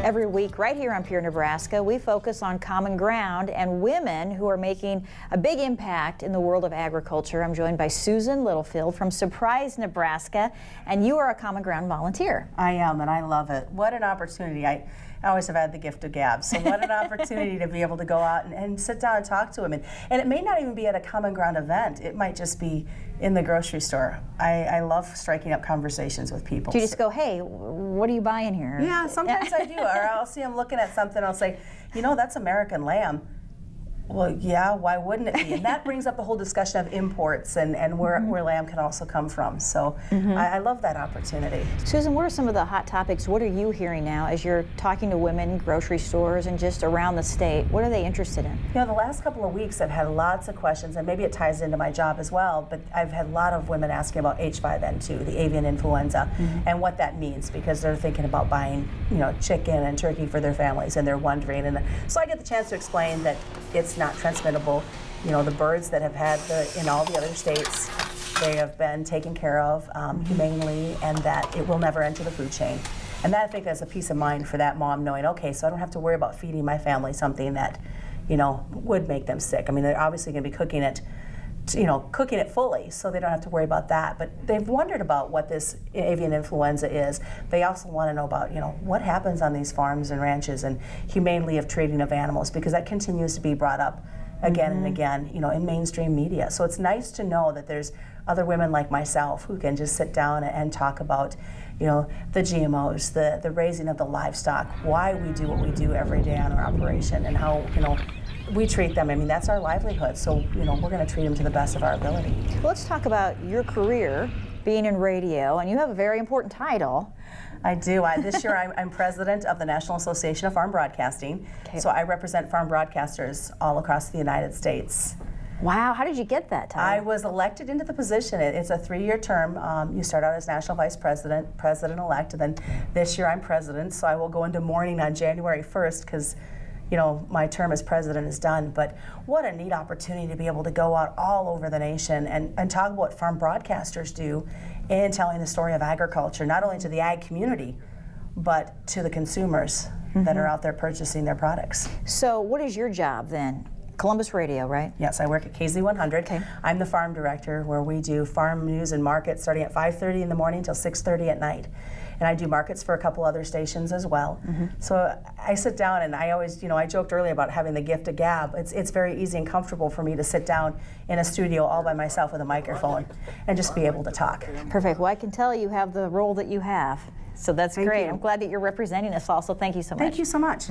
Every week right here on Pure Nebraska, we focus on common ground and women who are making a big impact in the world of agriculture. I'm joined by Susan Littlefield from Surprise, Nebraska, and you are a common ground volunteer. I am, and I love it. What an opportunity. I always have had the gift of gab, so what an opportunity to be able to go out and sit down and talk to women. And it may not even be at a common ground event. It might just be in the grocery store. I love striking up conversations with people. Do you just go, hey, what are you buying here? Yeah, sometimes I do. Or I'll see them looking at something, I'll say, you know, that's American lamb. Well, yeah, why wouldn't it be? And that brings up the whole discussion of imports and where lamb can also come from. So I love that opportunity. Susan, what are some of the hot topics? What are you hearing now as you're talking to women in grocery stores and just around the state? What are they interested in? You know, the last couple of weeks I've had lots of questions, and maybe it ties into my job as well, but I've had a lot of women asking about H5N2, the avian influenza, and what that means, because they're thinking about buying, you know, chicken and turkey for their families, and they're wondering. And so I get the chance to explain that it's not transmittable. You know, the birds that have had in all the other states, they have been taken care of humanely, and that it will never enter the food chain. And that, I think, that's a peace of mind for that mom, knowing, okay, so I don't have to worry about feeding my family something that, you know, would make them sick. I mean, they're obviously going to be cooking it, you know, cooking it fully, so they don't have to worry about that. But they've wondered about what this avian influenza is. They also want to know about, you know, what happens on these farms and ranches and humanely of treating of animals, because that continues to be brought up again and again, you know, in mainstream media. So it's nice to know that there's other women like myself who can just sit down and talk about, you know, the GMOs, the raising of the livestock, why we do what we do every day on our operation, and how, you know, we treat them. I mean, that's our livelihood, so, you know, we're going to treat them to the best of our ability. Let's talk about your career being in radio, and you have a very important title. I do. This year I'm president of the National Association of Farm Broadcasting, so I represent farm broadcasters all across the United States. Wow, how did you get that title? I was elected into the position. It's a 3-year term. You start out as National Vice President, President-elect, and then this year I'm president, so I will go into mourning on January 1st because, you know, my term as president is done. But what a neat opportunity to be able to go out all over the nation and talk about what farm broadcasters do in telling the story of agriculture, not only to the ag community, but to the consumers that are out there purchasing their products. So what is your job then? Columbus Radio, right? Yes, I work at KZ100. Okay. I'm the farm director, where we do farm news and markets starting at 5:30 in the morning till 6:30 at night. And I do markets for a couple other stations as well. So I sit down, and I always, you know, I joked earlier about having the gift of gab. It's very easy and comfortable for me to sit down in a studio all by myself with a microphone and just be able to talk. Perfect. Well, I can tell you have the role that you have. So that's Thank great. you. I'm glad that you're representing us also. Thank you so much. Thank you so much.